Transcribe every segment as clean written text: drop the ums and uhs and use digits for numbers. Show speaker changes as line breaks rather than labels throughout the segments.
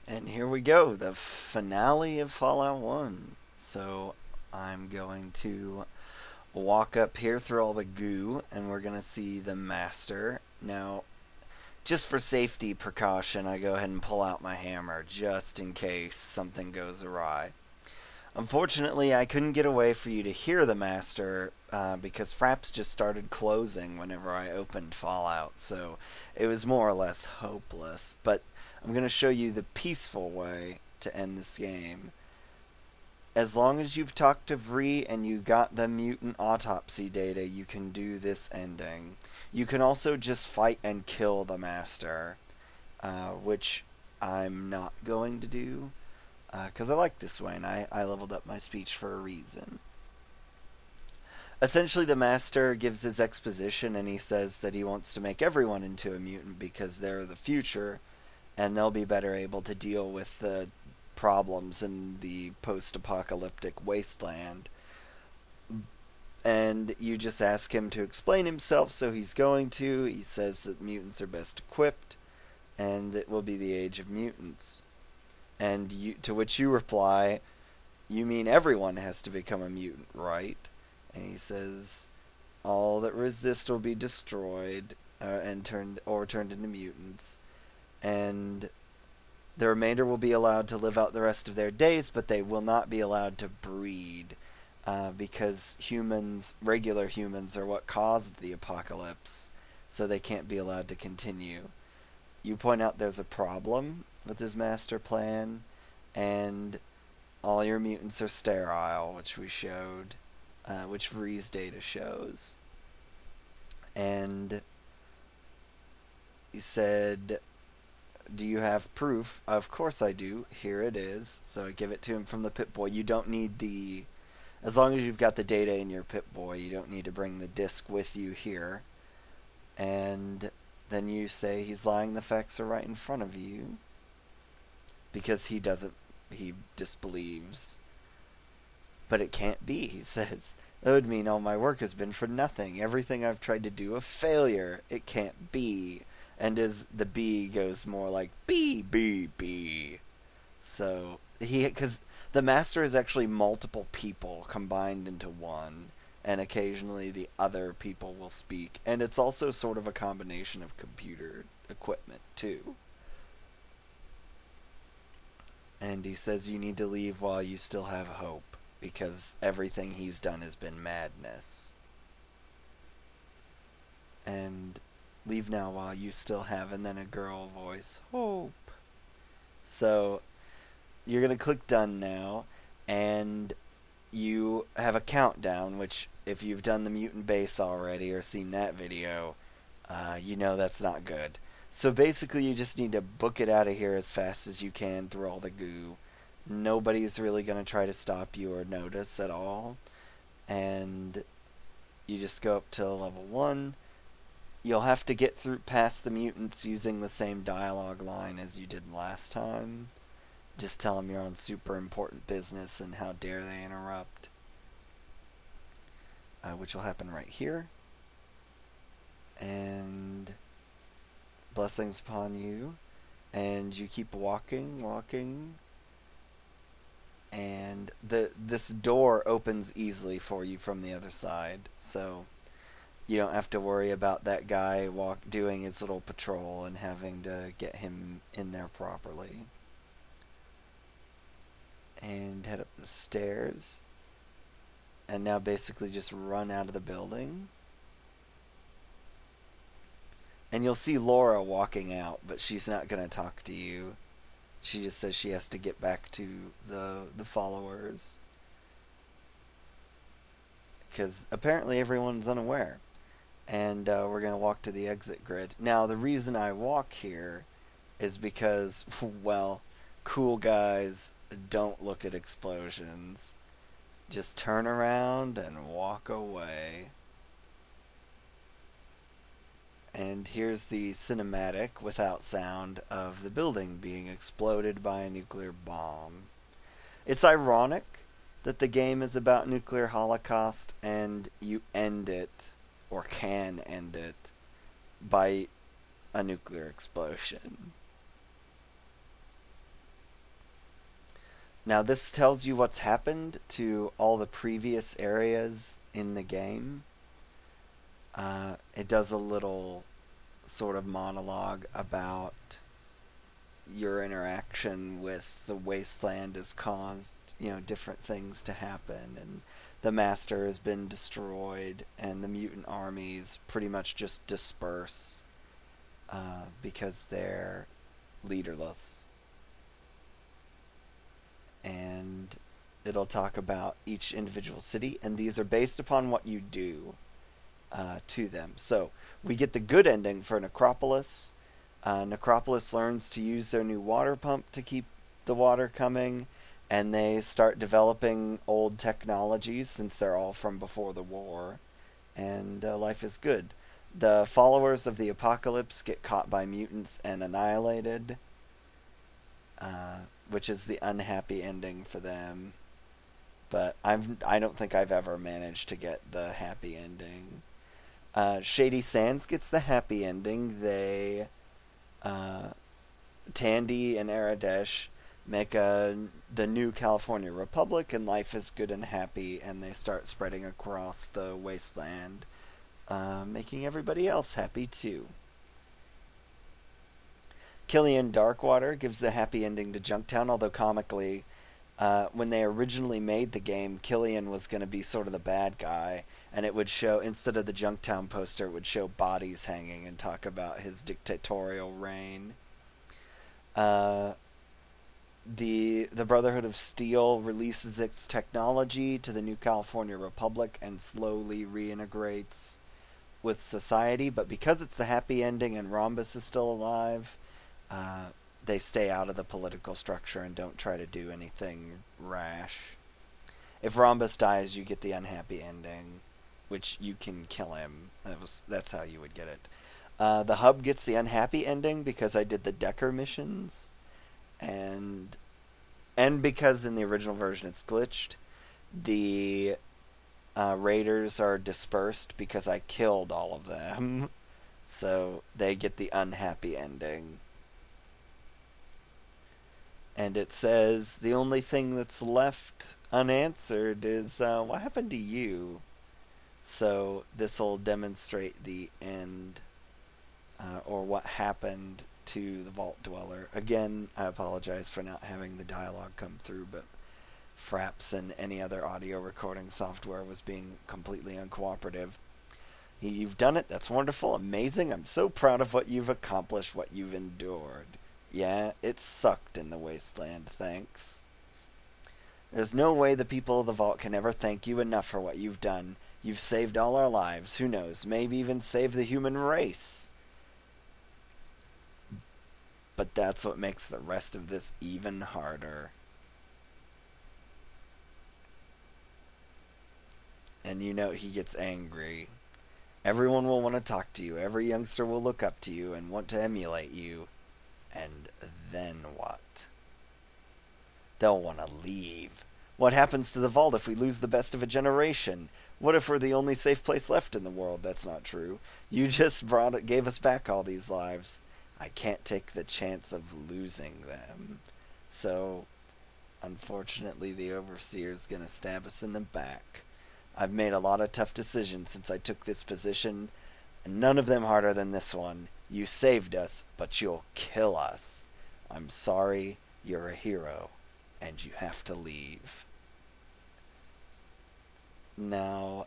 And here we go, the finale of Fallout 1. So I'm going to walk up here through all the goo, and we're going to see the master. Now, just for safety precaution, I go ahead and pull out my hammer, just in case something goes awry. Unfortunately, I couldn't get away for you to hear the master because Fraps just started closing whenever I opened Fallout, so it was more or less hopeless. But I'm going to show you the peaceful way to end this game. As long as you've talked to Vree and you got the mutant autopsy data, you can do this ending. You can also just fight and kill the master, which I'm not going to do because I like this way, and I leveled up my speech for a reason. Essentially, the master gives his exposition, and he says that he wants to make everyone into a mutant because they're the future, and they'll be better able to deal with the problems in the post-apocalyptic wasteland. And you just ask him to explain himself, so he's going to. He says that mutants are best equipped, and it will be the age of mutants. And to which you reply, you mean everyone has to become a mutant, right? And he says, all that resist will be destroyed and turned into mutants. And the remainder will be allowed to live out the rest of their days, but they will not be allowed to breed. Because regular humans, are what caused the apocalypse, so they can't be allowed to continue. You point out there's a problem with his master plan, and all your mutants are sterile, which we showed, which Vree's data shows. And he said, do you have proof? Of course I do. Here it is. So I give it to him from the Pip-Boy. You don't need as long as you've got the data in your Pip-Boy, you don't need to bring the disk with you here. And then you say he's lying, the facts are right in front of you. Because he disbelieves. But it can't be, he says. That would mean all my work has been for nothing. Everything I've tried to do a failure. It can't be. And as the B goes more like B, B, B. So, because the master is actually multiple people combined into one, and occasionally the other people will speak. And it's also sort of a combination of computer equipment, too. And he says you need to leave while you still have hope, because everything he's done has been madness. And leave now while you still have, and then a girl voice, hope. So you're going to click done now, and you have a countdown, which if you've done the mutant base already or seen that video, you know that's not good. So basically you just need to book it out of here as fast as you can through all the goo. Nobody's really going to try to stop you or notice at all. And you just go up to level 1. You'll have to get through past the mutants using the same dialogue line as you did last time. Just tell them you're on super important business and how dare they interrupt. Which will happen right here. And blessings upon you. And you keep walking. And this door opens easily for you from the other side. So you don't have to worry about that guy doing his little patrol and having to get him in there properly. And head up the stairs. And now basically just run out of the building. And you'll see Laura walking out, but she's not going to talk to you. She just says she has to get back to the followers. Because apparently everyone's unaware. And we're going to walk to the exit grid. Now, the reason I walk here is because, well, cool guys don't look at explosions. Just turn around and walk away. And here's the cinematic without sound of the building being exploded by a nuclear bomb. It's ironic that the game is about nuclear holocaust and you end it, or can end it, by a nuclear explosion. Now this tells you what's happened to all the previous areas in the game. It does a little sort of monologue about your interaction with the wasteland has caused, different things to happen, and the master has been destroyed, and the mutant armies pretty much just disperse because they're leaderless. And it'll talk about each individual city, and these are based upon what you do to them. So we get the good ending for Necropolis. Necropolis learns to use their new water pump to keep the water coming, and they start developing old technologies since they're all from before the war, and life is good. The followers of the apocalypse get caught by mutants and annihilated, which is the unhappy ending for them. But I don't think I've ever managed to get the happy ending. Shady Sands gets the happy ending. They, Tandy and Aradesh make the new California Republic, and life is good and happy, and they start spreading across the wasteland, making everybody else happy too. Killian Darkwater gives the happy ending to Junktown, although comically, when they originally made the game, Killian was going to be sort of the bad guy, and it would show, instead of the Junktown poster, it would show bodies hanging and talk about his dictatorial reign. The Brotherhood of Steel releases its technology to the new California Republic and slowly reintegrates with society, but because it's the happy ending and Rhombus is still alive, they stay out of the political structure and don't try to do anything rash. If Rhombus dies, you get the unhappy ending, which you can kill him. That's how you would get it. The hub gets the unhappy ending because I did the Decker missions, and because in the original version it's glitched. The raiders are dispersed because I killed all of them, so they get the unhappy ending. And it says the only thing that's left unanswered is what happened to you. So this will demonstrate the end, or what happened to the Vault Dweller. Again, I apologize for not having the dialogue come through, but Fraps and any other audio recording software was being completely uncooperative. You've done it. That's wonderful. Amazing. I'm so proud of what you've accomplished, what you've endured. Yeah, it sucked in the wasteland, thanks. There's no way the people of the Vault can ever thank you enough for what you've done. You've saved all our lives. Who knows, maybe even saved the human race. But that's what makes the rest of this even harder. And you know he gets angry. Everyone will want to talk to you. Every youngster will look up to you and want to emulate you. And then what? They'll want to leave. What happens to the Vault if we lose the best of a generation? What if we're the only safe place left in the world? That's not true. You just gave us back all these lives. I can't take the chance of losing them. So, unfortunately, the Overseer's gonna stab us in the back. I've made a lot of tough decisions since I took this position, and none of them harder than this one. You saved us, but you'll kill us. I'm sorry, you're a hero, and you have to leave. Now,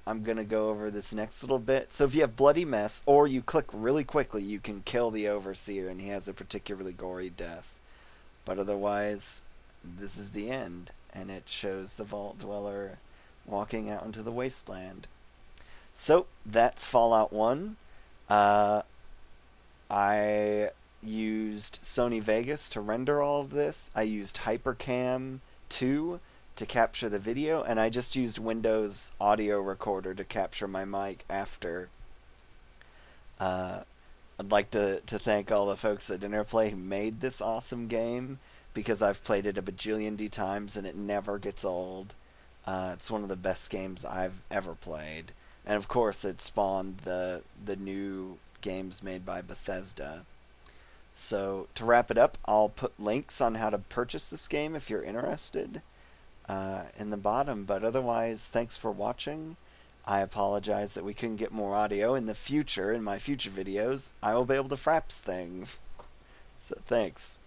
I'm going to go over this next little bit. So if you have Bloody Mess, or you click really quickly, you can kill the Overseer, and he has a particularly gory death. But otherwise, this is the end, and it shows the Vault Dweller walking out into the wasteland. So, that's Fallout 1. I used Sony Vegas to render all of this. I used HyperCam 2 to capture the video, and I just used Windows Audio Recorder to capture my mic after. I'd like to thank all the folks at Interplay who made this awesome game, because I've played it a bajillion times and it never gets old. It's one of the best games I've ever played. And of course it spawned the new games made by Bethesda. So to wrap it up, I'll put links on how to purchase this game if you're interested in the bottom. But otherwise, thanks for watching. I apologize that we couldn't get more audio. In the future, in my future videos, I will be able to fraps things. So thanks.